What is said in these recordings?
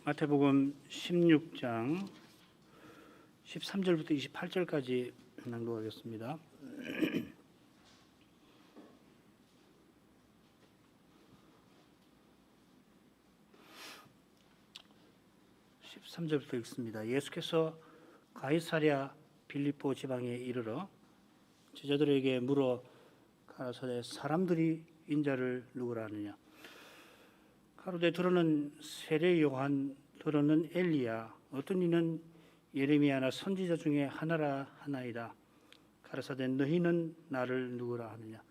마태복음 16장 13절부터 28절까지 낭독하겠습니다. 13절부터 읽습니다. 예수께서 가이사랴 빌립보 지방에 이르러 제자들에게 물어 가라사대 사람들이 인자를 누구라 하느냐. 가로되 들어는 세례 요한, 들어는 엘리야, 어떤 이는 예레미야나 선지자 중에 하나라 하나이다. 가라사대 너희는 나를 누구라 하느냐.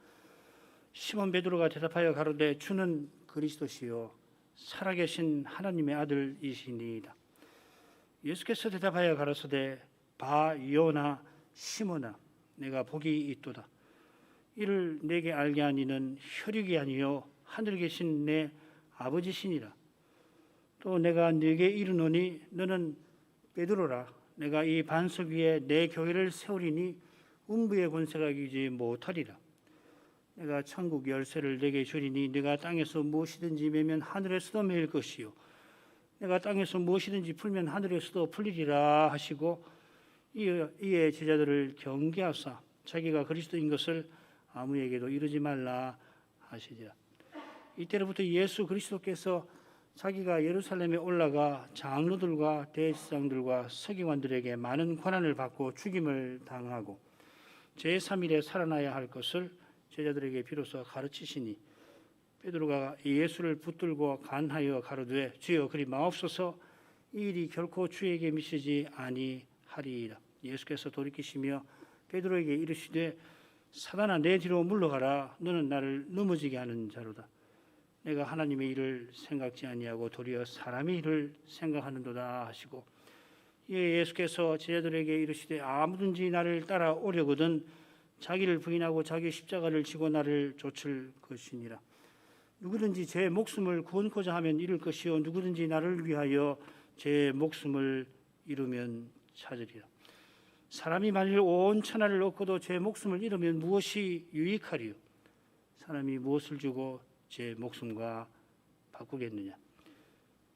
시몬 베드로가 대답하여 가로되 주는 그리스도시요 살아계신 하나님의 아들이시니이다. 예수께서 대답하여 가라사대 바 요나 시몬아 내가 복이 있도다. 이를 내게 알게 하니는 혈육이 아니요 하늘에 계신 내 아버지시니라. 또 내가 네게 이르노니 너는 베드로라. 내가 이 반석 위에 내 교회를 세우리니 음부의 권세가 이기지 못하리라. 내가 천국 열쇠를 내게 주리니 네가 땅에서 무엇이든지 매면 하늘에서도 매일 것이요 내가 땅에서 무엇이든지 풀면 하늘에서도 풀리리라 하시고 이에 제자들을 경계하사 자기가 그리스도인 것을 아무에게도 이르지 말라 하시리라. 이때로부터 예수 그리스도께서 자기가 예루살렘에 올라가 장로들과 대제사장들과 서기관들에게 많은 고난을 받고 죽임을 당하고 제3일에 살아나야 할 것을 제자들에게 비로소 가르치시니 베드로가 예수를 붙들고 간하여 가로되 주여 그리 마옵소서 이 일이 결코 주에게 미치지 아니하리이다. 예수께서 돌이키시며 베드로에게 이르시되 사단아 내 뒤로 물러가라. 너는 나를 넘어지게 하는 자로다. 내가 하나님의 일을 생각지 아니하고 도리어 사람의 일을 생각하는도다 하시고 이에 예수께서 제자들에게 이르시되 아무든지 나를 따라오려거든 자기를 부인하고 자기 십자가를 지고 나를 좇을 것이니라. 누구든지 제 목숨을 구원코자 하면 잃을 것이요 누구든지 나를 위하여 제 목숨을 잃으면 찾으리라. 사람이 만일 온 천하를 얻고도 제 목숨을 잃으면 무엇이 유익하리요? 사람이 무엇을 주고 제 목숨과 바꾸겠느냐.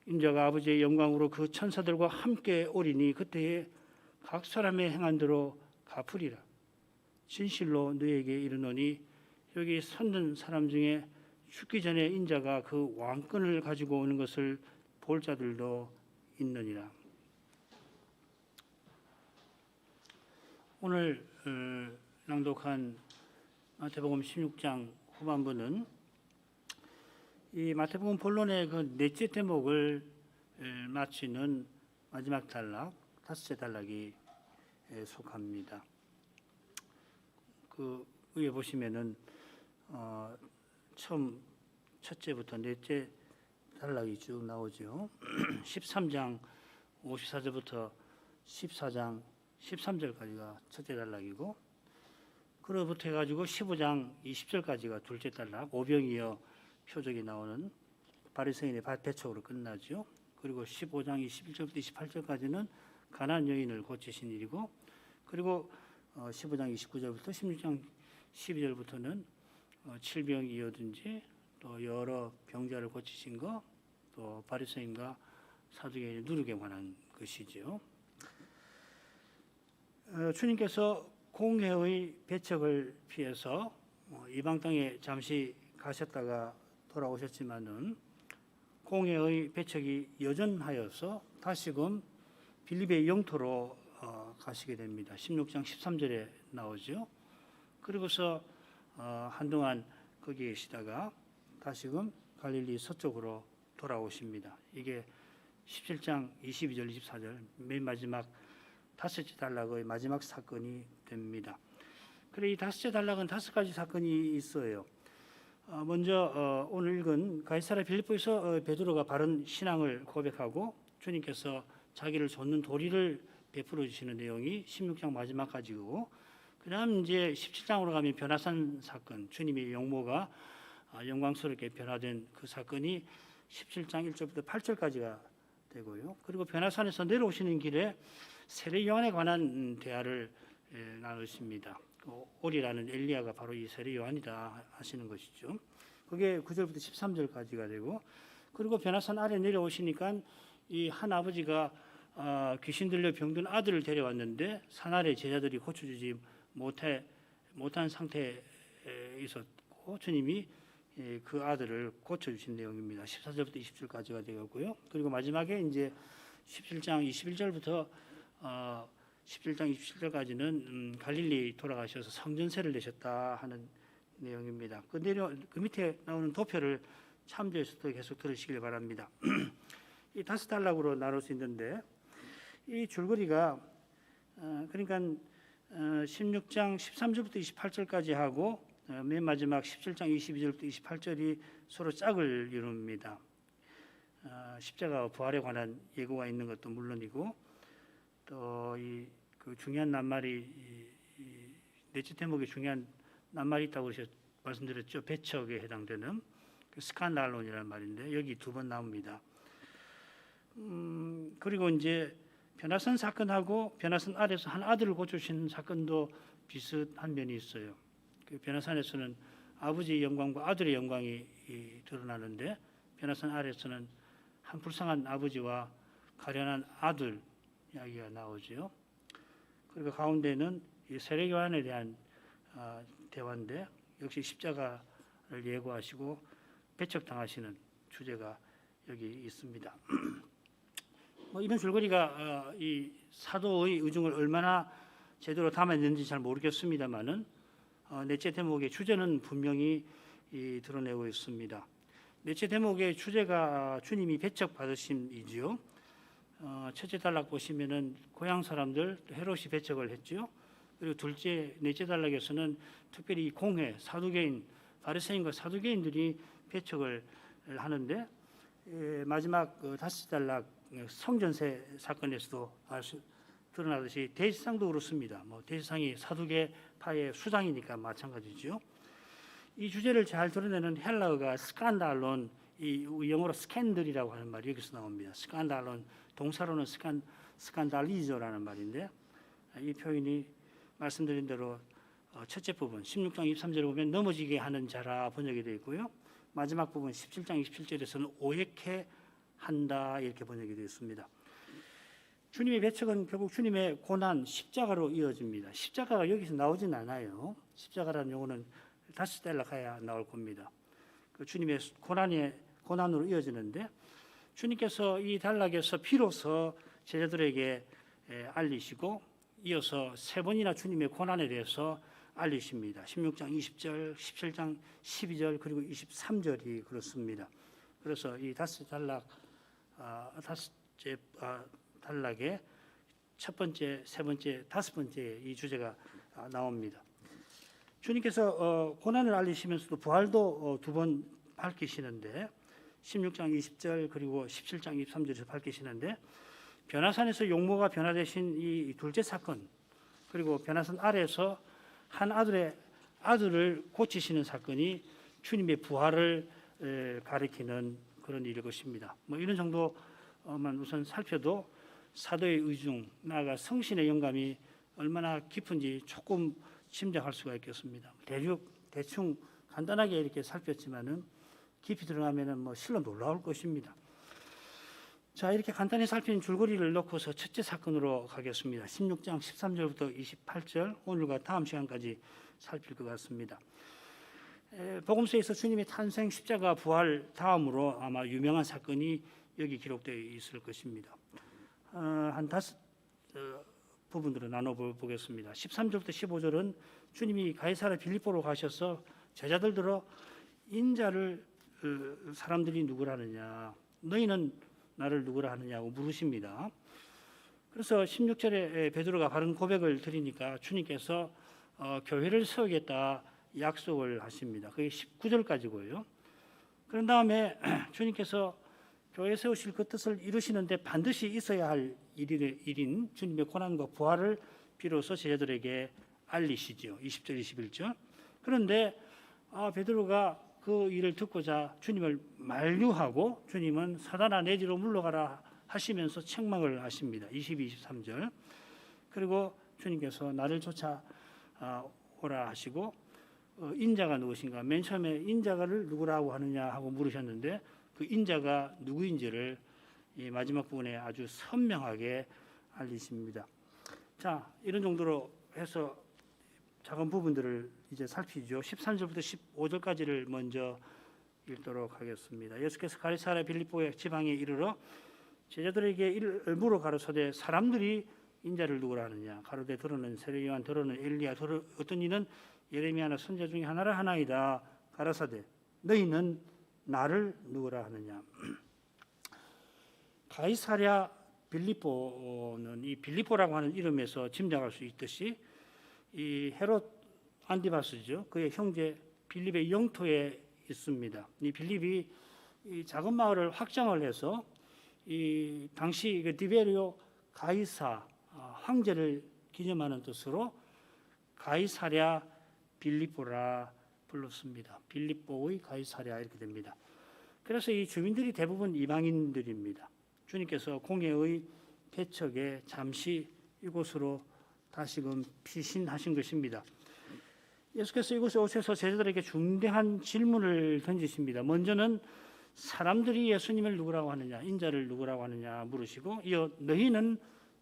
인자가 아버지의 영광으로 그 천사들과 함께 오리니 그때에 각 사람의 행한 대로 갚으리라. 진실로 너에게 이르노니 여기 섰는 사람 중에 죽기 전에 인자가 그 왕권을 가지고 오는 것을 볼 자들도 있느니라. 오늘 낭독한 마태복음 16장 후반부는 이 마태복음 본론의 그 넷째 대목을 마치는 마지막 단락, 다섯째 단락이 속합니다. 그 위에 보시면은 처음 첫째부터 넷째 단락이 쭉 나오죠. 13장 54절부터 14장 13절까지가 첫째 단락이고 그로부터 해가지고 15장 20절까지가 둘째 단락, 오병이어 표적이 나오는 바리새인의 배척으로 끝나죠. 그리고 15장 21절부터 28절까지는 가나안 여인을 고치신 일이고 그리고 15장 29절부터 16장 12절부터는 칠병이어든지 또 여러 병자를 고치신 거, 또 바리새인과 사두개인의 누룩에 관한 것이죠. 주님께서 공회의 배척을 피해서 이방 땅에 잠시 가셨다가 돌아오셨지만은 공회의 배척이 여전하여서 다시금 빌립의 영토로 가시게 됩니다. 16장 13절에 나오죠. 그리고서 한동안 거기 계시다가 다시금 갈릴리 서쪽으로 돌아오십니다. 이게 17장 22절 24절 맨 마지막 다섯째 단락의 마지막 사건이 됩니다. 그래 이 다섯째 단락은 다섯 가지 사건이 있어요. 먼저 오늘 읽은 가이사랴 빌립보에서 베드로가 바른 신앙을 고백하고 주님께서 자기를 좇는 도리를 베풀어 주시는 내용이 16장 마지막까지고 그다음 이제 17장으로 가면 변화산 사건, 주님의 용모가 영광스럽게 변화된 그 사건이 17장 1절부터 8절까지가 되고요. 그리고 변화산에서 내려오시는 길에 세례 요한에 관한 대화를 나누십니다. 오리라는 엘리야가 바로 이 세례 요한이다 하시는 것이죠. 그게 9절부터 13절까지가 되고 그리고 변화산 아래 내려오시니까 이 한 아버지가 귀신 들려 병든 아들을 데려왔는데 사날에 제자들이 고쳐주지 못한 상태에 있었고 주님이 그 아들을 고쳐주신 내용입니다. 14절부터 20절까지가 되었고요. 그리고 마지막에 이제 17장 21절부터 17장 27절까지는 갈릴리 돌아가셔서 성전세를 내셨다 하는 내용입니다. 그 밑에 나오는 도표를 참조해서 계속 들으시길 바랍니다. 이 5단락으로 나눌 수 있는데 이 줄거리가 그러니까 16장 13절부터 28절까지 하고 맨 마지막 17장 22절부터 28절이 서로 짝을 이룹니다. 십자가 부활에 관한 예고가 있는 것도 물론이고 또 그 중요한 낱말이 넷째 대목에 중요한 낱말이 있다고 말씀드렸죠. 배척에 해당되는 그 스칸달론이라는 말인데 여기 2번 나옵니다. 그리고 이제 변화선 사건하고 변화선 아래서 한 아들을 고쳐주신 사건도 비슷한 면이 있어요. 그 변화산에서는 아버지의 영광과 아들의 영광이 드러나는데 변화산 아래서는 한 불쌍한 아버지와 가련한 아들 이야기가 나오죠. 그리고 가운데는 이 세례요한에 대한 대화인데 역시 십자가를 예고하시고 배척당하시는 주제가 여기 있습니다. 뭐 이런 줄거리가 이 사도의 의중을 얼마나 제대로 담았는지 잘 모르겠습니다만은 넷째 대목의 주제는 분명히 드러내고 있습니다. 넷째 대목의 주제가 주님이 배척받으심이지요. 첫째 단락 보시면은 고향 사람들 헤롯이 배척을 했죠. 그리고 넷째 단락에서는 특별히 공회 사두개인 바리새인과 사두개인들이 배척을 하는데 마지막 5단락 성전세 사건에서도 드러나듯이 대지상도 그렇습니다. 뭐 대지상이 사두개파의 수장이니까 마찬가지죠. 이 주제를 잘 드러내는 헬라어가 스칸달론, 이 영어로 스캔들이라고 하는 말이 여기서 나옵니다. 스칸달론, 동사로는 스칸달리저라는 말인데 이 표현이 말씀드린 대로 첫째 부분 16장 23절에 보면 넘어지게 하는 자라 번역이 되어 있고요. 마지막 부분 17장 27절에서는 오해케 한다 이렇게 번역이 되어 있습니다. 주님의 배척은 결국 주님의 고난 십자가로 이어집니다. 십자가가 여기서 나오진 않아요. 십자가라는 용어는 5달락 가야 나올 겁니다. 그 주님의 고난으로 이어지는데 주님께서 이 단락에서 비로소 제자들에게 알리시고 이어서 3번이나 주님의 고난에 대해서 알리십니다. 16장 20절, 17장 12절 그리고 23절이 그렇습니다. 그래서 이 5단락의 첫 번째, 세 번째, 5번째 이 주제가 나옵니다. 주님께서 고난을 알리시면서도 부활도 2번 밝히시는데 16장 20절 그리고 17장 23절에서 밝히시는데 변화산에서 용모가 변화되신 이 둘째 사건 그리고 변화산 아래에서 한 아들을 고치시는 사건이 주님의 부활을 가리키는 그런 일일 것입니다. 뭐 이런 정도만 우선 살펴도 사도의 의중, 나아가 성신의 영감이 얼마나 깊은지 조금 짐작할 수가 있겠습니다. 대충 간단하게 이렇게 살폈지만은 깊이 들어가면은 뭐 실로 놀라울 것입니다. 자, 이렇게 간단히 살핀 줄거리를 놓고서 첫째 사건으로 가겠습니다. 16장 13절부터 28절 오늘과 다음 시간까지 살필 것 같습니다. 복음서에서 주님의 탄생, 십자가, 부활 다음으로 아마 유명한 사건이 여기 기록되어 있을 것입니다. 한 5 부분으로 나눠보겠습니다. 13절부터 15절은 주님이 가이사랴 빌립보로 가셔서 제자들들어 인자를 사람들이 누구라느냐 너희는 나를 누구라 하느냐고 물으십니다. 그래서 16절에 베드로가 바른 고백을 드리니까 주님께서 교회를 세우겠다 약속을 하십니다. 그게 19절까지고요. 그런 다음에 주님께서 교회 세우실 그 뜻을 이루시는데 반드시 있어야 할 일인 주님의 고난과 부활을 비로소 제자들에게 알리시죠. 20절, 21절. 그런데 베드로가 그 일을 듣고자 주님을 만류하고 주님은 사단아 내 뒤로 물러가라 하시면서 책망을 하십니다. 22, 23절. 그리고 주님께서 나를 쫓아오라 하시고 인자가 누구신가? 맨 처음에 인자를 누구라고 하느냐 하고 물으셨는데 그 인자가 누구인지를 이 마지막 부분에 아주 선명하게 알리십니다. 자, 이런 정도로 해서 작은 부분들을 이제 살피죠. 13절부터 15절까지를 먼저 읽도록 하겠습니다. 예수께서 가이사랴 빌립보 지방에 이르러 제자들에게 물어 가로소되 사람들이 인자를 누구라 하느냐. 가로되 더러는 세례 요한, 더러는 엘리야, 어떤 이는 예레미야나 선지자 중에 하나라 하나이다. 가라사대 너희는 나를 누구라 하느냐. 가이사랴 빌립보는 이 빌립보라고 하는 이름에서 짐작할 수 있듯이 이 헤롯 안티바스죠. 그의 형제 빌립의 영토에 있습니다. 이 빌립이 이 작은 마을을 확장을 해서 이 당시 그 디베리오 가이사 황제를 기념하는 뜻으로 가이사랴 빌립보라 불렀습니다. 빌립보의 가이사랴 이렇게 됩니다. 그래서 이 주민들이 대부분 이방인들입니다. 주님께서 공회의 배척에 잠시 이곳으로 다시금 피신하신 것입니다. 예수께서 이곳에 오셔서 제자들에게 중대한 질문을 던지십니다. 먼저는 사람들이 예수님을 누구라고 하느냐, 인자를 누구라고 하느냐 물으시고 이어 너희는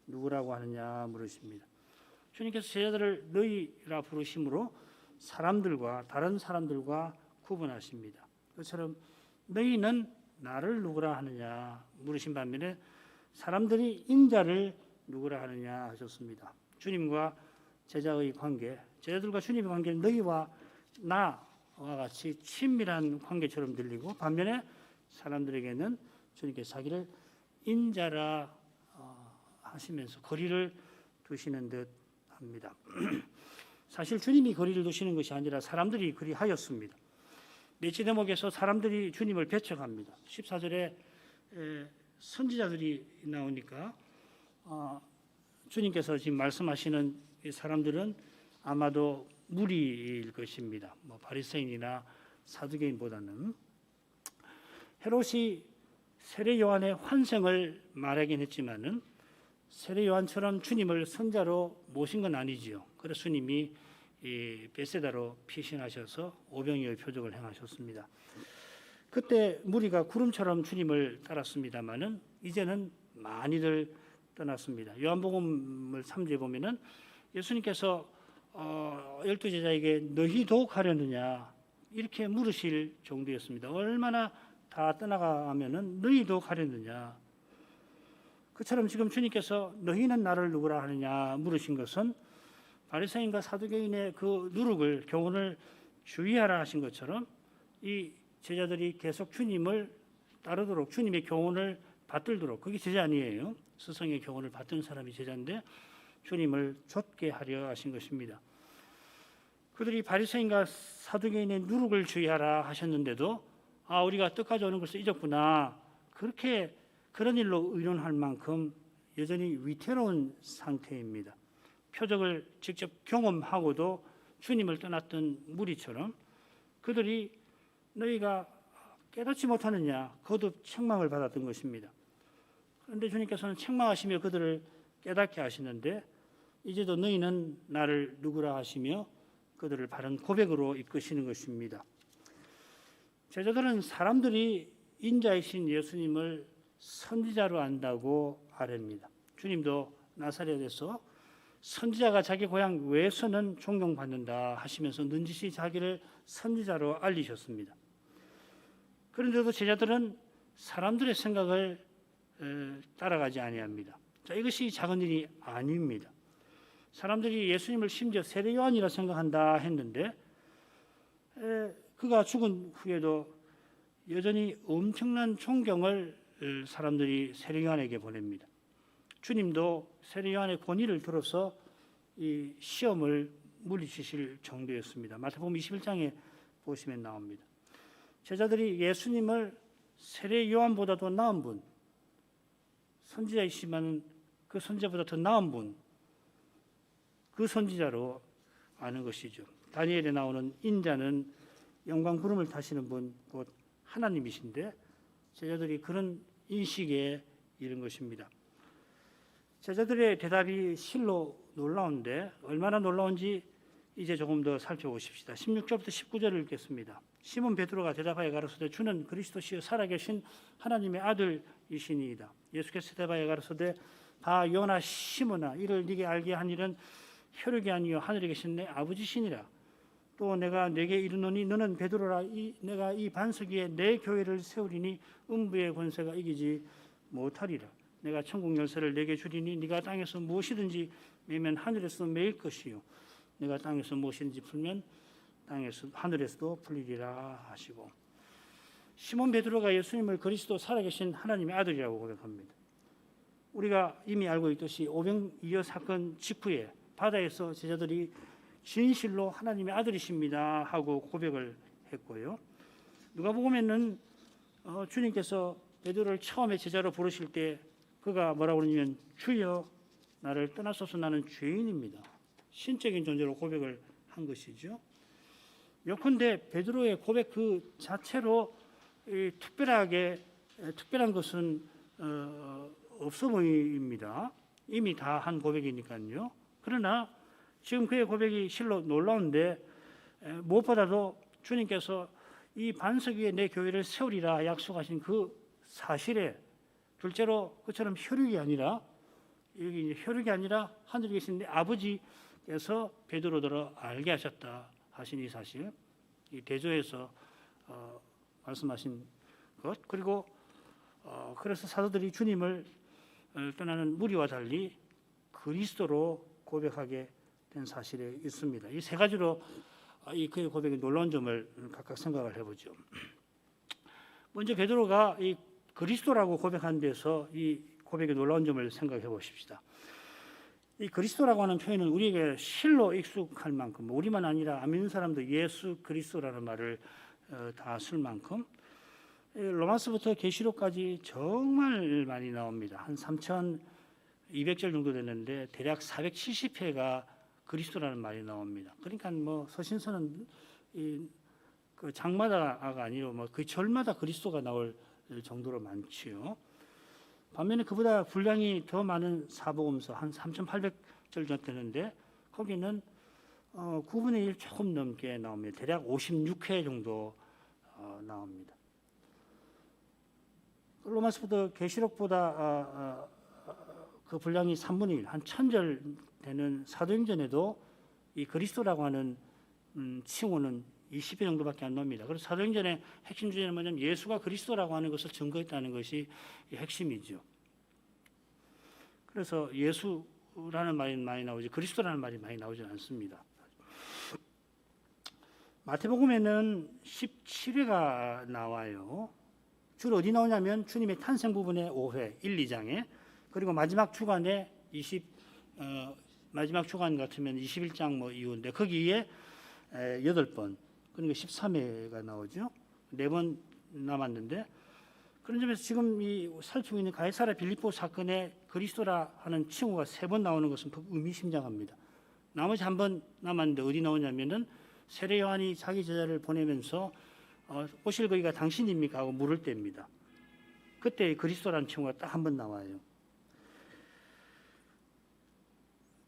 누구라고 하느냐 물으십니다. 주님께서 제자들을 너희라 부르심으로 사람들과 다른 사람들과 구분하십니다. 그처럼 너희는 나를 누구라 하느냐 물으신 반면에 사람들이 인자를 누구라 하느냐 하셨습니다. 주님과 제자의 관계, 제자들과 주님의 관계는 너희와 나와 같이 친밀한 관계처럼 들리고 반면에 사람들에게는 주님께서 자기를 인자라 하시면서 거리를 두시는 듯 합니다. 사실 주님이 거리를 두시는 것이 아니라 사람들이 그리하였습니다. 니코데모에서 사람들이 주님을 배척합니다. 14절에 선지자들이 나오니까 주님께서 지금 말씀하시는 이 사람들은 아마도 무리일 것입니다. 바리새인이나 사두개인보다는. 헤롯이 세례 요한의 환생을 말하긴 했지만은 세례 요한처럼 주님을 선자로 모신 건 아니지요. 그래서 주님이 이 베세다로 피신하셔서 오병이어의 표적을 행하셨습니다. 그때 무리가 구름처럼 주님을 따랐습니다만은 이제는 많이들 떠났습니다. 요한복음을 3주에 보면은 예수님께서 12제자에게 너희도 가려느냐 이렇게 물으실 정도였습니다. 얼마나 다 떠나가면은 너희도 가려느냐. 그처럼 지금 주님께서 너희는 나를 누구라 하느냐 물으신 것은 바리새인과 사두개인의 그 누룩을 교훈을 주의하라 하신 것처럼 이 제자들이 계속 주님을 따르도록 주님의 교훈을 받들도록 그게 제자 아니에요. 스승의 교훈을 받든 사람이 제자인데 주님을 좇게 하려 하신 것입니다. 그들이 바리새인과 사두개인의 누룩을 주의하라 하셨는데도 우리가 뜻까지 오는 것을 잊었구나. 그렇게 그런 일로 의논할 만큼 여전히 위태로운 상태입니다. 표적을 직접 경험하고도 주님을 떠났던 무리처럼 그들이 너희가 깨닫지 못하느냐 거듭 책망을 받았던 것입니다. 그런데 주님께서는 책망하시며 그들을 깨닫게 하시는데 이제도 너희는 나를 누구라 하시며 그들을 바른 고백으로 이끄시는 것입니다. 제자들은 사람들이 인자이신 예수님을 선지자로 안다고 아뢰입니다. 주님도 나사렛에서 선지자가 자기 고향 외에서는 존경받는다 하시면서 넌지시 자기를 선지자로 알리셨습니다. 그런데도 제자들은 사람들의 생각을 따라가지 아니합니다. 자, 이것이 작은 일이 아닙니다. 사람들이 예수님을 심지어 세례 요한이라 생각한다 했는데 그가 죽은 후에도 여전히 엄청난 존경을 사람들이 세례 요한에게 보냅니다. 주님도 세례 요한의 권위를 들어서 이 시험을 물리치실 정도였습니다. 마태복음 21장에 보시면 나옵니다. 제자들이 예수님을 세례 요한보다도 나은 분, 선지자이시만 그 선지자보다 더 나은 분, 그 선지자로 아는 것이죠. 다니엘에 나오는 인자는 영광 구름을 타시는 분, 곧 하나님이신데 제자들이 그런 인식에 이른 것입니다. 제자들의 대답이 실로 놀라운데 얼마나 놀라운지 이제 조금 더 살펴보십시다. 16절부터 19절을 읽겠습니다. 시몬 베드로가 대답하여 가로소되 주는 그리스도시요 살아계신 하나님의 아들이시니이다. 예수께서 대답하여 가로소되 바 요나 시몬아 이를 네게 알게 한 일은 혈육이 아니요 하늘에 계신 내 아버지시니라. 또 내가 네게 이르노니 너는 베드로라 내가 이 반석 위에 내 교회를 세우리니 음부의 권세가 이기지 못하리라. 내가 천국 열쇠를 네게 주리니 네가 땅에서 무엇이든지 매면 하늘에서 매일 것이요 내가 땅에서 무엇이든지 풀면 땅에서 하늘에서도 풀리리라 하시고, 시몬 베드로가 예수님을 그리스도 살아계신 하나님의 아들이라고 고백합니다. 우리가 이미 알고 있듯이 오병이어 사건 직후에 바다에서 제자들이 진실로 하나님의 아들이십니다 하고 고백을 했고요. 누가복음에는 주님께서 베드로를 처음에 제자로 부르실 때 그가 뭐라고 그러냐면 주여 나를 떠나소서 나는 죄인입니다. 신적인 존재로 고백을 한 것이죠. 요컨대 베드로의 고백 그 자체로 특별한 것은 없어 보입니다. 이미 다 한 고백이니까요. 그러나 지금 그의 고백이 실로 놀라운데, 무엇보다도 주님께서 이 반석 위에 내 교회를 세우리라 약속하신 그 사실에, 둘째로 그처럼 혈육이 아니라 여기 혈육이 아니라 하늘에 계신 내 아버지께서 베드로더러 알게 하셨다 하신 이 사실, 이 대조에서 말씀하신 것, 그리고 그래서 사도들이 주님을 떠나는 무리와 달리 그리스도로 고백하게 된 사실이 있습니다. 이 세 가지로 이 그의 고백의 놀라운 점을 각각 생각을 해보죠. 먼저 베드로가 이 그리스도라고 고백한 데서 이 고백의 놀라운 점을 생각해 보십시다. 이 그리스도라고 하는 표현은 우리에게 실로 익숙할 만큼, 우리만 아니라 안 믿는 사람도 예수 그리스도라는 말을 다 쓸 만큼 로마서부터 계시록까지 정말 많이 나옵니다. 한 3,200절 정도 되는데 대략 470회가 그리스도라는 말이 나옵니다. 그러니까 뭐 서신서는 그 장마다가 아니고 뭐 그 절마다 그리스도가 나올 정도로 많지요. 반면에 그보다 분량이 더 많은 사복음서 한 3,800절 정도 되는데 거기는 9분의 1 조금 넘게 나옵니다. 대략 56회 정도 나옵니다. 로마서부터 계시록보다 그 분량이 3분의 1, 한 1,000절 되는 사도행전에도 이 그리스도라고 하는 칭호는 20회 정도밖에 안 나옵니다. 그래서 사도행전의 핵심 주제는 뭐냐면 예수가 그리스도라고 하는 것을 증거했다는 것이 핵심이죠. 그래서 예수라는 말이 많이 나오지 그리스도라는 말이 많이 나오지 않습니다. 마태복음에는 17회가 나와요. 주로 어디 나오냐면 주님의 탄생 부분의 5회, 1, 2장에, 그리고 마지막 주간에 마지막 주간 같으면 21장 뭐 이후인데 거기에 8번, 그러니까 13회가 나오죠. 4번 남았는데, 그런 점에서 지금 이 살피고 있는 가이사랴 빌립보 사건에 그리스도라 하는 칭호가 3번 나오는 것은 의미심장합니다. 나머지 1번 남았는데 어디 나오냐면은 세례 요한이 자기 제자를 보내면서 오실 거기가 당신입니까 하고 물을 때입니다. 그때 그리스도라는 칭호가 딱 1번 나와요.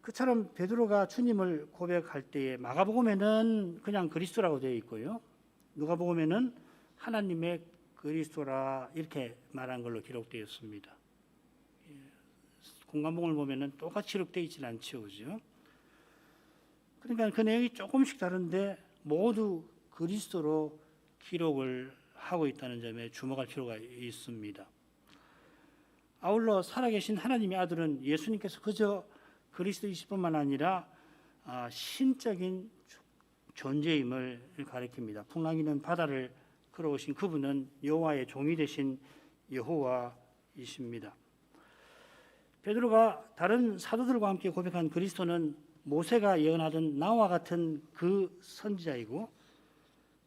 그처럼 베드로가 주님을 고백할 때에 마가복음에는 그냥 그리스도라고 되어 있고요. 누가복음에는 하나님의 그리스도라 이렇게 말한 걸로 기록되어 있습니다. 공관복음을 보면은 똑같이 기록되어 있지는 않죠, 그죠? 그러니까 그 내용이 조금씩 다른데 모두 그리스도로 기록을 하고 있다는 점에 주목할 필요가 있습니다. 아울러 살아계신 하나님의 아들은 예수님께서 그저 그리스도이실 뿐만 아니라 신적인 존재임을 가리킵니다. 풍랑이는 바다를 걸어오신 그분은 여호와의 종이 되신 여호와이십니다. 베드로가 다른 사도들과 함께 고백한 그리스도는 모세가 예언하던 나와 같은 그 선지자이고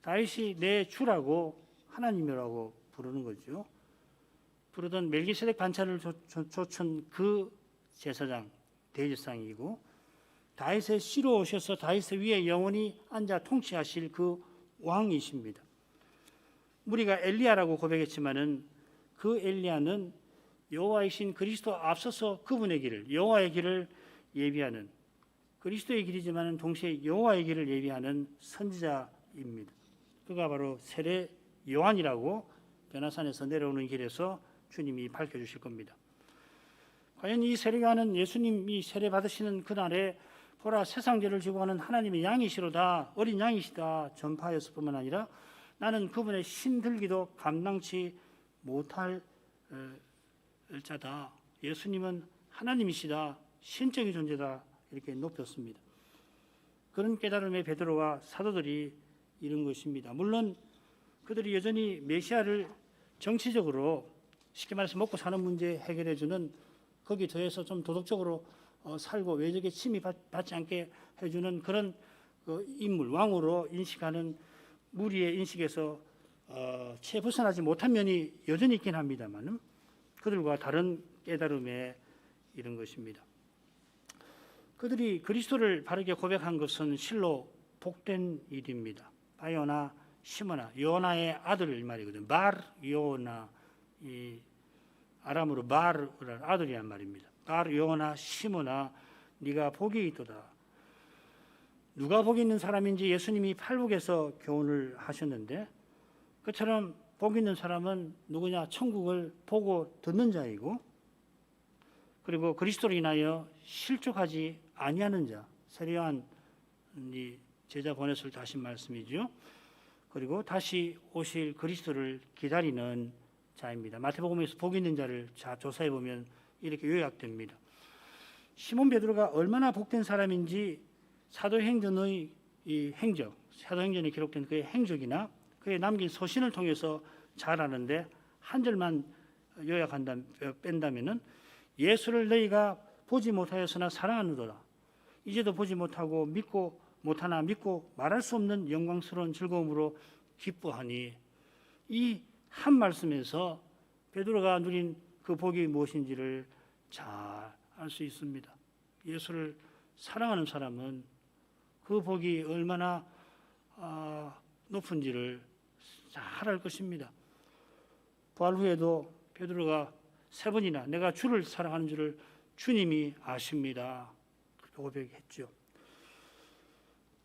다윗이 내 주라고 하나님이라고 부르는 거죠. 부르던 멜기세덱 반차를 좇은 그 제사장 대제사장이고 다윗의 씨로 오셔서 다윗의 위에 영원히 앉아 통치하실 그 왕이십니다. 우리가 엘리야라고 고백했지만은 그 엘리야는 여호와이신 그리스도 앞서서 그분의 길을, 여호와의 길을 예비하는, 그리스도의 길이지만은 동시에 여호와의 길을 예비하는 선지자입니다. 그가 바로 세례 요한이라고 변화산에서 내려오는 길에서 주님이 밝혀주실 겁니다. 과연 이 세례 요한은 예수님이 세례 받으시는 그날에 보라 세상 죄를 지고 가는 하나님의 양이시로다, 어린 양이시다 전파하였을 뿐만 아니라 나는 그분의 신들기도 감당치 못할 자다. 예수님은 하나님이시다, 신적인 존재다 이렇게 높였습니다. 그런 깨달음의 베드로와 사도들이 이룬 것입니다. 물론 그들이 여전히 메시아를 정치적으로 쉽게 말해서 먹고 사는 문제 해결해 주는, 거기 더해서 좀 도덕적으로 살고 외적의 침입받지 않게 해주는 그런 인물, 왕으로 인식하는 무리의 인식에서 채 벗어나지 못한 면이 여전히 있긴 합니다만 그들과 다른 깨달음에 이른 것입니다. 그들이 그리스도를 바르게 고백한 것은 실로 복된 일입니다. 바요나 시므나, 요나의 아들 말이거든요. bar 요나, 이 아람으로 바르라는 아들이란 말입니다. bar 요나 시므나, 네가 복이 있도다. 누가 복이 있는 사람인지 예수님이 팔복에서 교훈을 하셨는데, 그처럼 복 있는 사람은 누구냐? 천국을 보고 듣는 자이고, 그리고 그리스도로 인하여 실족하지 아니하는 자, 세례 요한이 제자 보냈을 때 하신 말씀이죠. 그리고 다시 오실 그리스도를 기다리는 자입니다. 마태복음에서 복 있는 자를 조사해 보면 이렇게 요약됩니다. 시몬 베드로가 얼마나 복된 사람인지 사도행전의 이 행적, 사도행전에 기록된 그의 행적이나 그의 남긴 서신을 통해서 잘 아는데, 한 절만 뺀다면은 예수를 너희가 보지 못하였으나 사랑하는도다. 이제도 보지 못하고 믿고 못하나 믿고 말할 수 없는 영광스러운 즐거움으로 기뻐하니, 이 한 말씀에서 베드로가 누린 그 복이 무엇인지를 잘 알 수 있습니다. 예수를 사랑하는 사람은 그 복이 얼마나 높은지를 잘 알 것입니다. 부활 후에도 베드로가 3번이나 내가 주를 사랑하는 줄을 주님이 아십니다 고백했죠.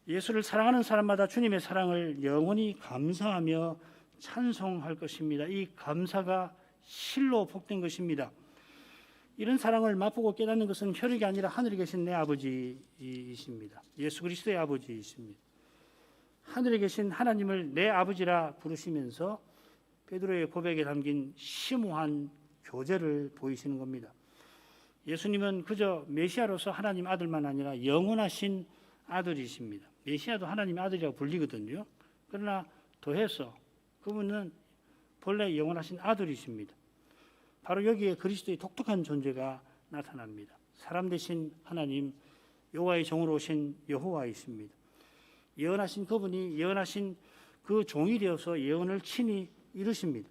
예수를 사랑하는 사람마다 주님의 사랑을 영원히 감사하며 찬송할 것입니다. 이 감사가 실로 복된 것입니다. 이런 사랑을 맛보고 깨닫는 것은 혈육이 아니라 하늘에 계신 내 아버지이십니다. 예수 그리스도의 아버지이십니다. 하늘에 계신 하나님을 내 아버지라 부르시면서 베드로의 고백에 담긴 심오한 교제를 보이시는 겁니다. 예수님은 그저 메시아로서 하나님 아들만 아니라 영원하신 아들이십니다. 메시아도 하나님 아들이라고 불리거든요. 그러나 더해서 그분은 본래 영원하신 아들이십니다. 바로 여기에 그리스도의 독특한 존재가 나타납니다. 사람 되신 하나님, 여호와의 종으로 오신 여호와이십니다. 예언하신 그분이 예언하신 그 종이 되어서 예언을 친히 이루십니다.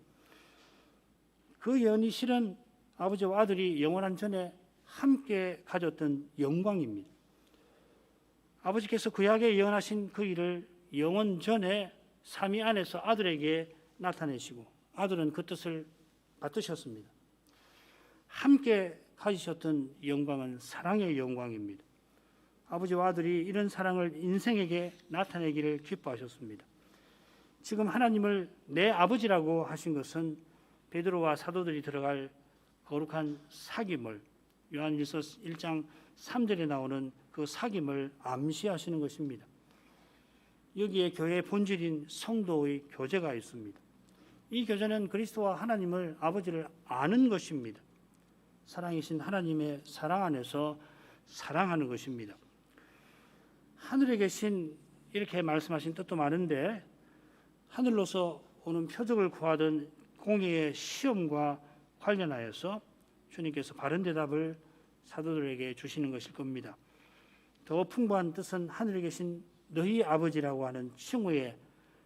그 예언이 실은 아버지와 아들이 영원한 전에 함께 가졌던 영광입니다. 아버지께서 구약에 예언하신 그 일을 영원 전에 삼위 안에서 아들에게 나타내시고 아들은 그 뜻을 받으셨습니다. 함께 가지셨던 영광은 사랑의 영광입니다. 아버지와 아들이 이런 사랑을 인생에게 나타내기를 기뻐하셨습니다. 지금 하나님을 내 아버지라고 하신 것은 베드로와 사도들이 들어갈 거룩한 사귐을, 요한일서 1장 3절에 나오는 그 사귐을 암시하시는 것입니다. 여기에 교회의 본질인 성도의 교제가 있습니다. 이 교제는 그리스도와 하나님을, 아버지를 아는 것입니다. 사랑이신 하나님의 사랑 안에서 사랑하는 것입니다. 하늘에 계신, 이렇게 말씀하신 뜻도 많은데, 하늘로서 오는 표적을 구하던 공의의 시험과 관련하여서 주님께서 바른 대답을 사도들에게 주시는 것일 겁니다. 더 풍부한 뜻은 하늘에 계신 너희 아버지라고 하는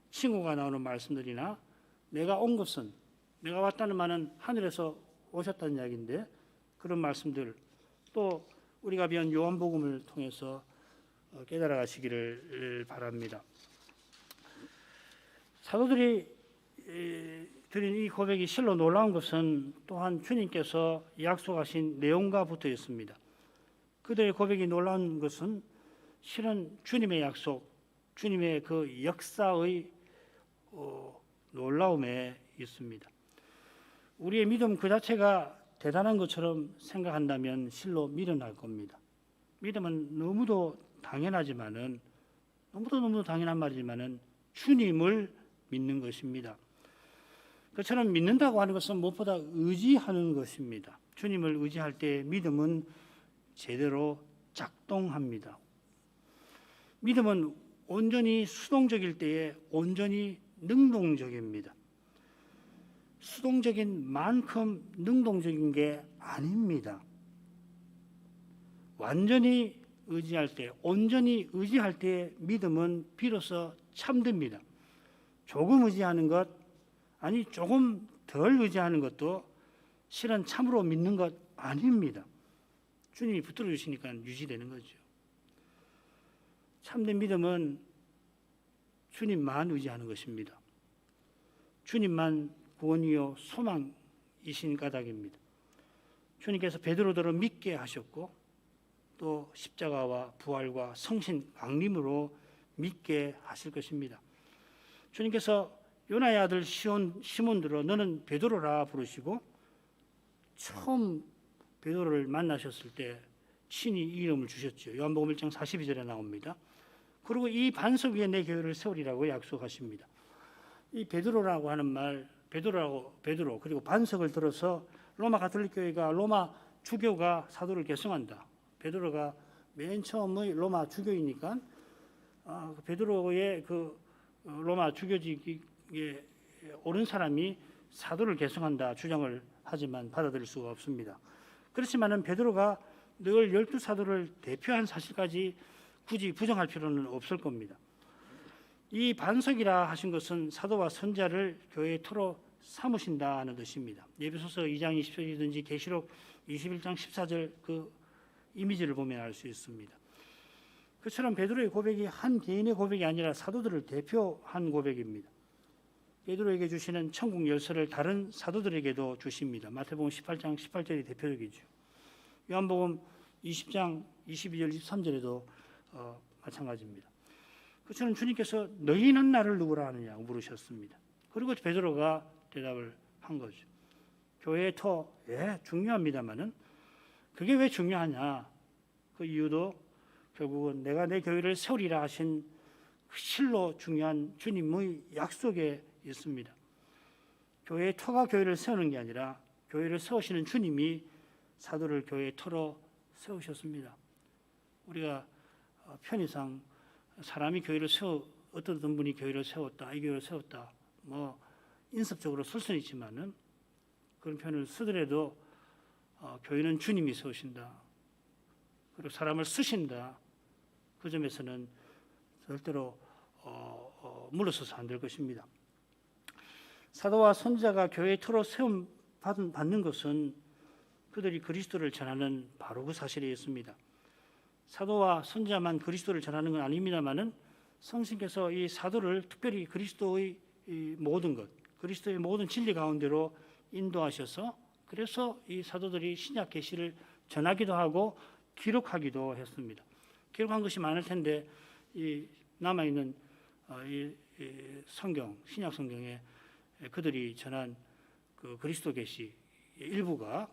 칭호가 나오는 말씀들이나, 내가 온 것은, 내가 왔다는 말은 하늘에서 오셨다는 이야기인데, 그런 말씀들, 또 우리가 배운 요한복음을 통해서 깨달아 가시기를 바랍니다. 사도들이 드린 이 고백이 실로 놀라운 것은 또한 주님께서 약속하신 내용과 붙어 있습니다. 그들의 고백이 놀라운 것은 실은 주님의 약속, 주님의 그 역사의 놀라움에 있습니다. 우리의 믿음 그 자체가 대단한 것처럼 생각한다면 실로 미련할 겁니다. 믿음은 너무도 당연하지만은 너무도 당연한 말이지만은 주님을 믿는 것입니다. 그처럼 믿는다고 하는 것은 무엇보다 의지하는 것입니다. 주님을 의지할 때 믿음은 제대로 작동합니다. 믿음은 온전히 수동적일 때에 온전히 능동적입니다. 수동적인 만큼 능동적인 게 아닙니다. 완전히 의지할 때, 온전히 의지할 때 믿음은 비로소 참됩니다. 조금 의지하는 것, 아니 조금 덜 의지하는 것도 실은 참으로 믿는 것 아닙니다. 주님이 붙들어 주시니까 유지되는 거죠. 참된 믿음은 주님만 의지하는 것입니다. 주님만 구원이요 소망이신 까닭입니다. 주님께서 베드로더러 믿게 하셨고 또 십자가와 부활과 성신 강림으로 믿게 하실 것입니다. 주님께서 요나의 아들 시몬들어 너는 베드로라 부르시고 처음 베드로를 만나셨을 때 친히 이 이름을 주셨죠. 요한복음 1장 42절에 나옵니다. 그리고 이 반석 위에 내 교회를 세우리라고 약속하십니다. 이 베드로라고 하는 말, 베드로 그리고 반석을 들어서 로마 가톨릭 교회가 로마 주교가 사도를 계승한다. 베드로가 맨 처음의 로마 주교이니까 베드로의 그 로마 주교직에 오른 사람이 사도를 계승한다 주장을 하지만 받아들일 수가 없습니다. 그렇지만은 베드로가 늘 12사도를 대표한 사실까지 굳이 부정할 필요는 없을 겁니다. 이 반석이라 하신 것은 사도와 선자를 교회의 토로 삼으신다는 뜻입니다. 에베소서 2장 20절이든지 계시록 21장 14절 그 이미지를 보면 알 수 있습니다. 그처럼 베드로의 고백이 한 개인의 고백이 아니라 사도들을 대표한 고백입니다. 베드로에게 주시는 천국 열쇠를 다른 사도들에게도 주십니다. 마태복음 18장 18절이 대표적이죠. 요한복음 20장 22절 23절에도 마찬가지입니다. 그처럼 주님께서 너희는 나를 누구라 하느냐고 물으셨습니다. 그리고 베드로가 대답을 한 거죠. 교회의 터, 중요합니다만은 그게 왜 중요하냐? 그 이유도 결국은 내가 내 교회를 세우리라 하신 실로 중요한 주님의 약속에 있습니다. 교회의 터가 교회를 세우는 게 아니라 교회를 세우시는 주님이 사도를 교회의 터로 세우셨습니다. 우리가 편의상 사람이 교회를 어떤 분이 교회를 세웠다, 이 교회를 세웠다, 인습적으로 쓸 수는 있지만은 그런 표현을 쓰더라도 교회는 주님이 세우신다. 그리고 사람을 쓰신다. 그 점에서는 절대로 물러서서 안 될 것입니다. 사도와 선지자가 교회의 터로 세움 받는 것은 그들이 그리스도를 전하는 바로 그 사실에 있습니다. 사도와 선지자만 그리스도를 전하는 건 아닙니다만은 성신께서 이 사도를 특별히 그리스도의 모든 것, 그리스도의 모든 진리 가운데로 인도하셔서 그래서 이 사도들이 신약 계시를 전하기도 하고 기록하기도 했습니다. 기록한 것이 많을 텐데 이 남아 있는 이 성경, 신약 성경에 그들이 전한 그 그리스도 계시 일부가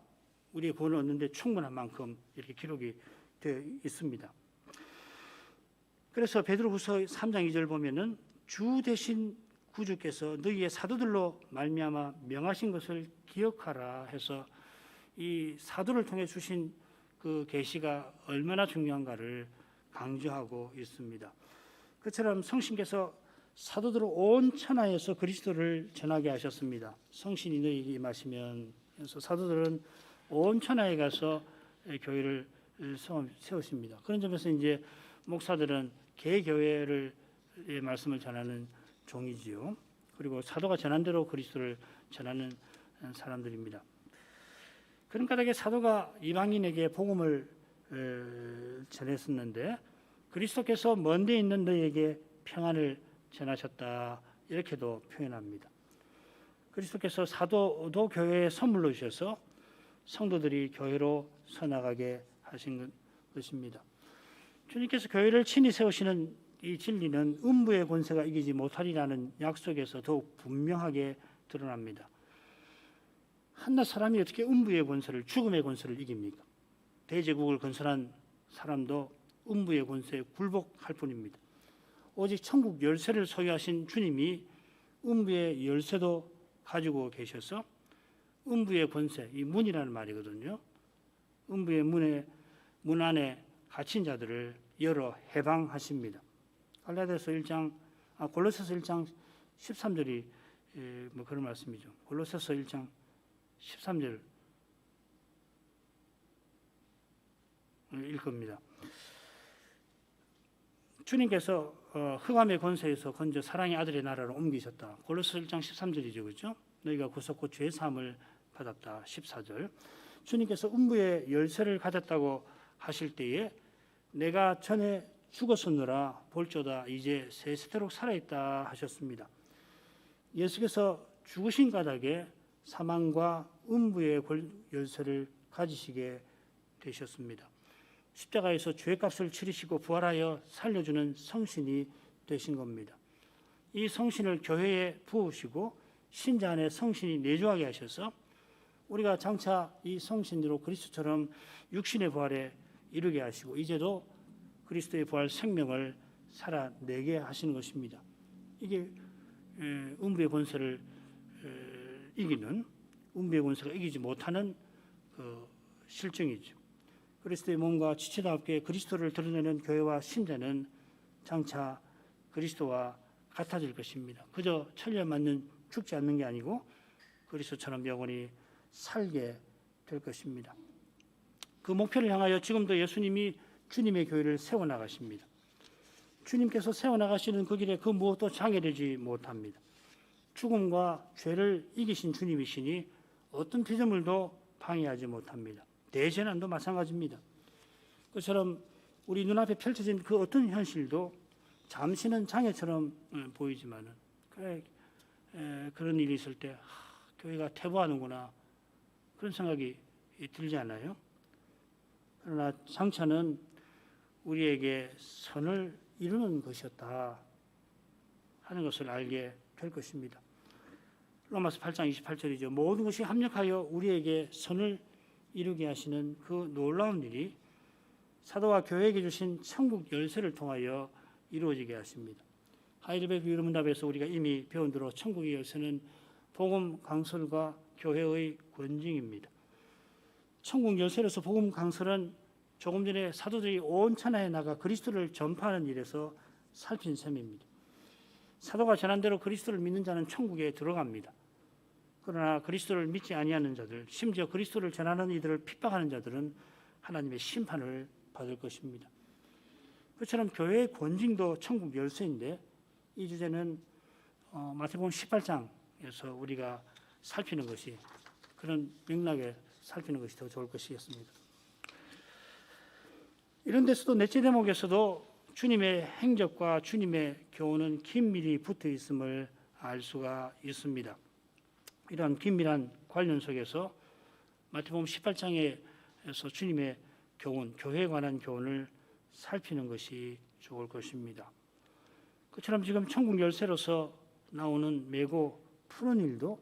우리의 구원을 얻는데 충분한 만큼 이렇게 기록이 되어 있습니다. 그래서 베드로후서 3장 2절 보면은 주 대신 구주께서 너희의 사도들로 말미암아 명하신 것을 기억하라 해서 이 사도를 통해 주신 그 계시가 얼마나 중요한가를 강조하고 있습니다. 그처럼 성신께서 사도들을 온 천하에서 그리스도를 전하게 하셨습니다. 성신이 너희에게 임하시면 그래서 사도들은 온 천하에 가서 교회를 세우십니다. 그런 점에서 이제 목사들은 개교회를 말씀을 전하는 종이지요. 그리고 사도가 전한 대로 그리스도를 전하는 사람들입니다. 그런 까닭에 사도가 이방인에게 복음을 전했었는데 그리스도께서 먼 데 있는 너희에게 평안을 전하셨다 이렇게도 표현합니다. 그리스도께서 사도도 교회에 선물로 주셔서 성도들이 교회로 서나가게 하신 것입니다. 주님께서 교회를 친히 세우시는 이 진리는 음부의 권세가 이기지 못하리라는 약속에서 더욱 분명하게 드러납니다. 한낱 사람이 어떻게 음부의 권세를, 죽음의 권세를 이깁니까? 대제국을 건설한 사람도 음부의 권세에 굴복할 뿐입니다. 오직 천국 열쇠를 소유하신 주님이 음부의 열쇠도 가지고 계셔서 음부의 권세, 이 문이라는 말이거든요. 음부의 문 안에 갇힌 자들을 열어 해방하십니다. 골로새서 1장 13절이 뭐 그런 말씀이죠. 골로새서 1장 13절 읽습니다. 주님께서 흑암의 권세에서 건져 사랑의 아들의 나라로 옮기셨다. 골로새 1장 13절이죠. 그렇죠? 너희가 구속고 죄 사함을 받았다. 14절. 주님께서 음부의 열쇠를 가졌다고 하실 때에 내가 전에 죽었었노라 볼조다 이제 세세토록 살아있다 하셨습니다. 예수께서 죽으신 까닭에 사망과 음부의 열쇠를 가지시게 되셨습니다. 십자가에서 죄값을 치르시고 부활하여 살려주는 성신이 되신 겁니다. 이 성신을 교회에 부으시고 신자 안에 성신이 내주하게 하셔서 우리가 장차 이 성신으로 그리스도처럼 육신의 부활에 이르게 하시고 이제도 그리스도의 부활 생명을 살아내게 하시는 것입니다. 이게 음부의 권세를 이기는, 음부의 권세가 이기지 못하는 그 실정이죠. 그리스도의 몸과 지체와 함께 그리스도를 드러내는 교회와 신자는 장차 그리스도와 같아질 것입니다. 그저 천리에 맞는 죽지 않는 게 아니고 그리스도처럼 영원히 살게 될 것입니다. 그 목표를 향하여 지금도 예수님이 주님의 교회를 세워나가십니다. 주님께서 세워나가시는 그 길에 그 무엇도 장애되지 못합니다. 죽음과 죄를 이기신 주님이시니 어떤 피조물도 방해하지 못합니다. 대재난도 마찬가지입니다. 그처럼 우리 눈앞에 펼쳐진 그 어떤 현실도 잠시는 장애처럼 보이지만은 그런 일이 있을 때 교회가 퇴보하는구나 그런 생각이 들지 않아요? 그러나 장차는 우리에게 선을 이루는 것이었다 하는 것을 알게 될 것입니다. 로마서 8장 28절이죠. 모든 것이 합력하여 우리에게 선을 이루게 하시는 그 놀라운 일이 사도와 교회에게 주신 천국 열쇠를 통하여 이루어지게 하십니다. 하이델베르크 유럽문답에서 우리가 이미 배운 대로 천국의 열쇠는 복음 강설과 교회의 권징입니다. 천국 열쇠로서 복음 강설은 조금 전에 사도들이 온 천하에 나가 그리스도를 전파하는 일에서 살핀 셈입니다. 사도가 전한 대로 그리스도를 믿는 자는 천국에 들어갑니다. 그러나 그리스도를 믿지 아니하는 자들, 심지어 그리스도를 전하는 이들을 핍박하는 자들은 하나님의 심판을 받을 것입니다. 그처럼 교회의 권징도 천국 열쇠인데 이 주제는 마태복음 18장에서 우리가 살피는 것이 그런 맥락에 살피는 것이 더 좋을 것이겠습니다. 이런 데서도 넷째 대목에서도 주님의 행적과 주님의 교훈은 긴밀히 붙어 있음을 알 수가 있습니다. 이러한 긴밀한 관련 속에서 마태복음 18장에서 주님의 교훈, 교회에 관한 교훈을 살피는 것이 좋을 것입니다. 그처럼 지금 천국 열쇠로서 나오는 메고 푸는 일도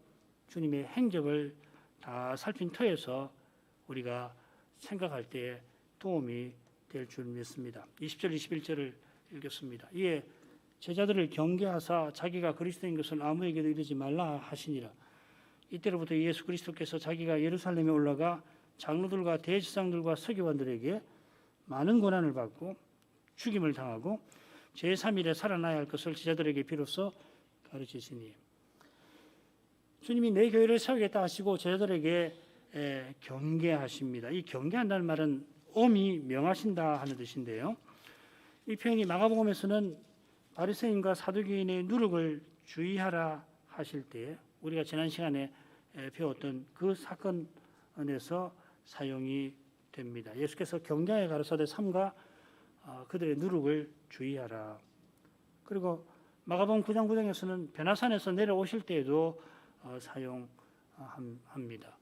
주님의 행적을 다 살핀 터에서 우리가 생각할 때에 도움이 될 줄 믿습니다. 20절 21절을 읽겠습니다. 이에 제자들을 경계하사 자기가 그리스도인 것을 아무에게도 이르지 말라 하시니라. 이때로부터 예수 그리스도께서 자기가 예루살렘에 올라가 장로들과 대제사장들과 서기관들에게 많은 고난을 받고 죽임을 당하고 제3일에 살아나야 할 것을 제자들에게 비로소 가르치시니 주님이 내 교회를 세우겠다 하시고 제자들에게 경계하십니다. 이 경계한다는 말은 엄히 명하신다 하는 뜻인데요. 이 표현이 마가복음에서는 바리새인과 사두개인의 누룩을 주의하라 하실 때 우리가 지난 시간에 배웠던 그 사건에서 사용이 됩니다. 예수께서 경계하여 가라사대 삼가 그들의 누룩을 주의하라. 그리고 마가복음 9장 9장에서는 베나산에서 내려오실 때에도 사용합니다.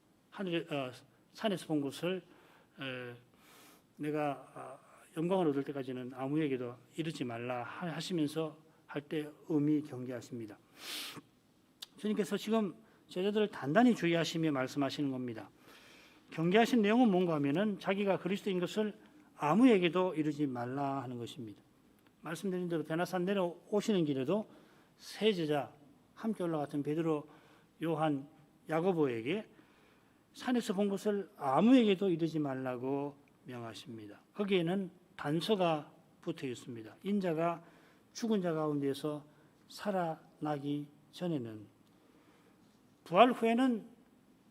산에서 본 것을 내가 영광을 얻을 때까지는 아무에게도 이르지 말라 하시면서 할 때 엄히 경계하십니다. 주님께서 지금 제자들을 단단히 주의하시며 말씀하시는 겁니다. 경계하신 내용은 뭔가 하면은 자기가 그리스도인 것을 아무에게도 이르지 말라 하는 것입니다. 말씀드린 대로 베나산 내려오시는 길에도 세 제자 함께 올라갔던 베드로, 요한, 야고보에게 산에서 본 것을 아무에게도 이르지 말라고 명하십니다. 거기에는 단서가 붙어 있습니다. 인자가 죽은 자 가운데서 살아나기 전에는, 부활 후에는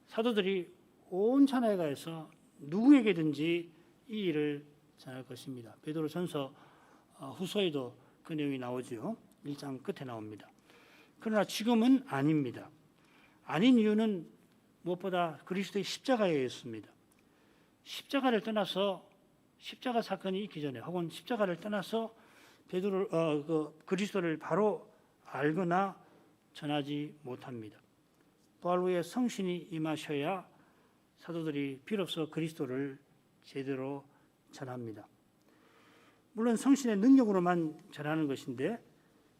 사도들이 온 천하에 가서 누구에게든지 이 일을 전할 것입니다. 베드로전서 후서에도 그 내용이 나오지요. 1장 끝에 나옵니다. 그러나 지금은 아닙니다. 아닌 이유는 무엇보다 그리스도의 십자가에 있습니다. 십자가를 떠나서, 십자가 사건이 있기 전에 혹은 십자가를 떠나서 그리스도를 바로 알거나 전하지 못합니다. 부활 후에 성신이 임하셔야 사도들이 비로소 그리스도를 제대로 전합니다. 물론 성신의 능력으로만 전하는 것인데,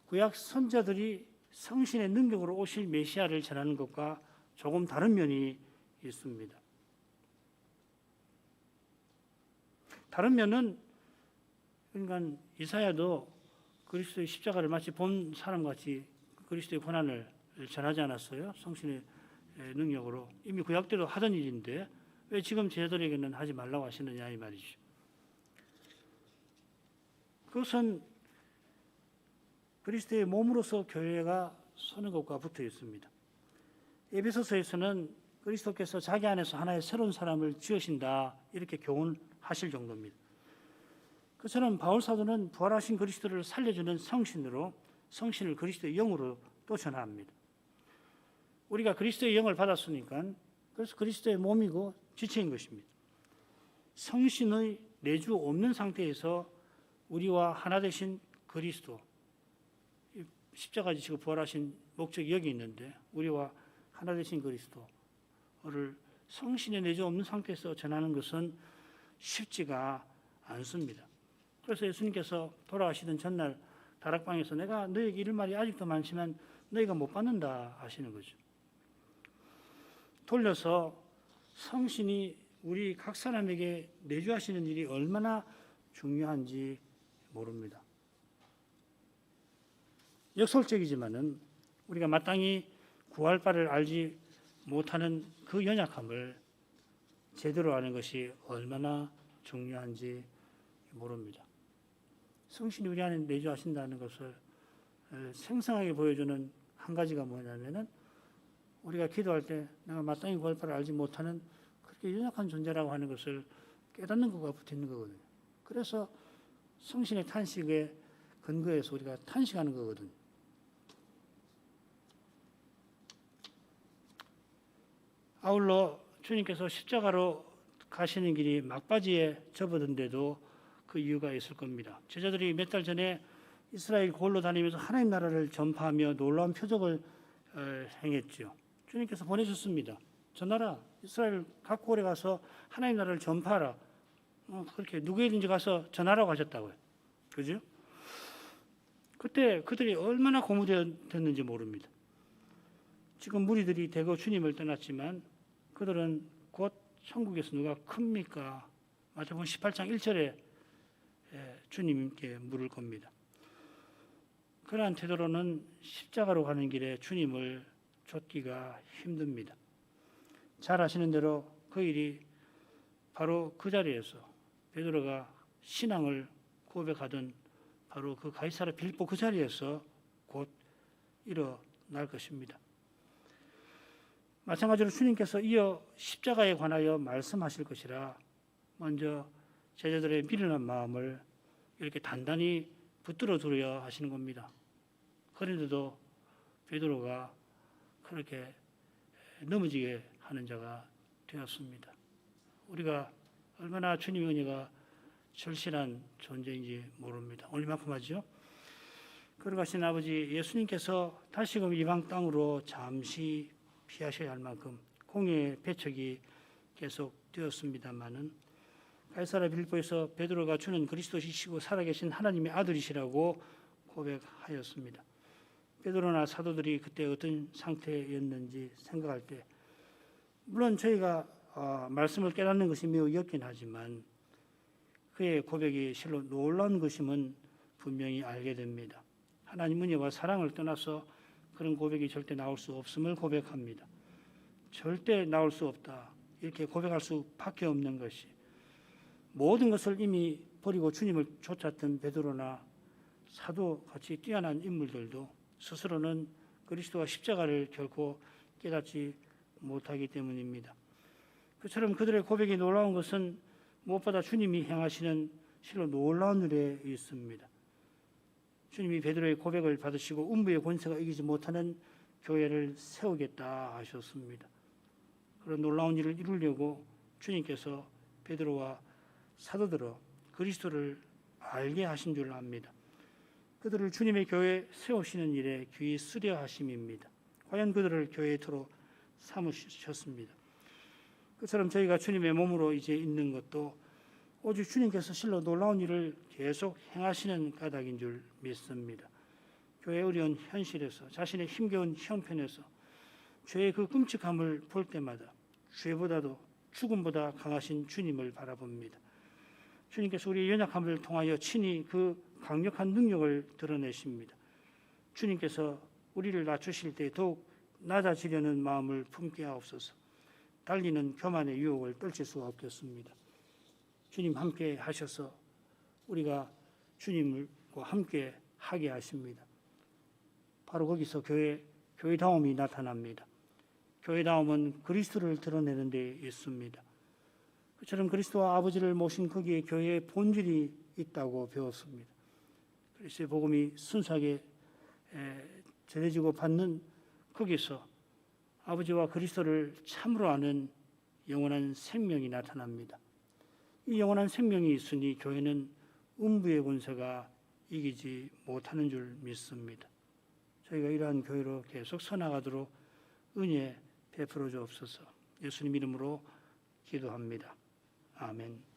구약 선자들이 성신의 능력으로 오실 메시아를 전하는 것과 조금 다른 면이 있습니다. 다른 면은, 그러니까 이사야도 그리스도의 십자가를 마치 본 사람같이 그리스도의 고난을 전하지 않았어요? 성신의 능력으로. 이미 구약 때도 하던 일인데 왜 지금 제자들에게는 하지 말라고 하시느냐 이 말이죠. 그것은 그리스도의 몸으로서 교회가 서는 것과 붙어 있습니다. 에베소서에서는 그리스도께서 자기 안에서 하나의 새로운 사람을 지으신다 이렇게 교훈하실 정도입니다. 그처럼 바울 사도는 부활하신 그리스도를 살려주는 성신으로, 성신을 그리스도의 영으로 또 전합니다. 우리가 그리스도의 영을 받았으니까 그래서 그리스도의 몸이고 지체인 것입니다. 성신의 내주 없는 상태에서 우리와 하나 되신 그리스도, 십자가 지시고 부활하신 목적이 여기 있는데 우리와 하나 되신 그리스도를 성신의 내주 없는 상태에서 전하는 것은 쉽지가 않습니다. 그래서 예수님께서 돌아가시던 전날 다락방에서 내가 너에게 이를 말이 아직도 많지만 너희가 못 받는다 하시는 거죠. 돌려서 성신이 우리 각 사람에게 내주하시는 일이 얼마나 중요한지 모릅니다. 역설적이지만은 우리가 마땅히 구할 바를 알지 못하는 그 연약함을 제대로 아는 것이 얼마나 중요한지 모릅니다. 성신이 우리 안에 내주하신다는 것을 생생하게 보여주는 한 가지가 뭐냐면은 우리가 기도할 때 내가 마땅히 구할 바를 알지 못하는 그렇게 연약한 존재라고 하는 것을 깨닫는 것과 붙어 있는 거거든요. 그래서 성신의 탄식에 근거해서 우리가 탄식하는 거거든요. 아울러 주님께서 십자가로 가시는 길이 막바지에 접어든데도 그 이유가 있을 겁니다. 제자들이 몇 달 전에 이스라엘 골로 다니면서 하나님 나라를 전파하며 놀라운 표적을 행했죠. 주님께서 보내셨습니다. 전하라, 이스라엘 각 골에 가서 하나님 나라를 전파하라. 그렇게 누구에든지 가서 전하라고 하셨다고요. 그죠? 그때 그들이 얼마나 고무되었는지 모릅니다. 지금 무리들이 대거 주님을 떠났지만 그들은 곧 천국에서 누가 큽니까? 마태복음 18장 1절에 주님께 물을 겁니다. 그러한 태도로는 십자가로 가는 길에 주님을 좇기가 힘듭니다. 잘 아시는 대로 그 일이 바로 그 자리에서 베드로가 신앙을 고백하던 바로 그 가이사랴 빌립보 그 자리에서 곧 일어날 것입니다. 마찬가지로 주님께서 이어 십자가에 관하여 말씀하실 것이라 먼저 제자들의 미련한 마음을 이렇게 단단히 붙들어 두려 하시는 겁니다. 그런데도 베드로가 그렇게 넘어지게 하는 자가 되었습니다. 우리가 얼마나 주님의 은혜가 절실한 존재인지 모릅니다. 오늘만큼 하죠. 걸어가신 아버지 예수님께서 다시금 이방 땅으로 잠시 피하셔야 할 만큼 공의의 배척이 계속 되었습니다마는 가이사랴 빌립보에서 베드로가 주는 그리스도시시고 살아계신 하나님의 아들이시라고 고백하였습니다. 베드로나 사도들이 그때 어떤 상태였는지 생각할 때 물론 저희가 말씀을 깨닫는 것이 매우 옅긴 하지만 그의 고백이 실로 놀라운 것임은 분명히 알게 됩니다. 하나님 은혜와 사랑을 떠나서 그런 고백이 절대 나올 수 없음을 고백합니다. 절대 나올 수 없다. 이렇게 고백할 수밖에 없는 것이 모든 것을 이미 버리고 주님을 쫓았던 베드로나 사도같이 뛰어난 인물들도 스스로는 그리스도와 십자가를 결코 깨닫지 못하기 때문입니다. 그처럼 그들의 고백이 놀라운 것은 무엇보다 주님이 행하시는 실로 놀라운 일에 있습니다. 주님이 베드로의 고백을 받으시고 음부의 권세가 이기지 못하는 교회를 세우겠다 하셨습니다. 그런 놀라운 일을 이루려고 주님께서 베드로와 사도들어 그리스도를 알게 하신 줄 압니다. 그들을 주님의 교회에 세우시는 일에 귀히 쓰려 하심입니다. 과연 그들을 교회의 터로 삼으셨습니다. 그처럼 저희가 주님의 몸으로 이제 있는 것도 오직 주님께서 실로 놀라운 일을 계속 행하시는 까닭인 줄 믿습니다. 교회의 어려운 현실에서 자신의 힘겨운 형편에서 죄의 그 끔찍함을 볼 때마다 죄보다도 죽음보다 강하신 주님을 바라봅니다. 주님께서 우리의 연약함을 통하여 친히 그 강력한 능력을 드러내십니다. 주님께서 우리를 낮추실 때 더욱 낮아지려는 마음을 품게 하옵소서. 달리는 교만의 유혹을 떨칠 수가 없겠습니다. 주님 함께 하셔서 우리가 주님과 함께 하게 하십니다. 바로 거기서 교회다움이 나타납니다. 교회다움은 그리스도를 드러내는 데 있습니다. 그처럼 그리스도와 아버지를 모신 거기에 교회의 본질이 있다고 배웠습니다. 그리스도의 복음이 순수하게 전해지고 받는 거기서 아버지와 그리스도를 참으로 아는 영원한 생명이 나타납니다. 이 영원한 생명이 있으니 교회는 음부의 권세가 이기지 못하는 줄 믿습니다. 저희가 이러한 교회로 계속 서나가도록 은혜 베풀어 주옵소서. 예수님 이름으로 기도합니다. 아멘.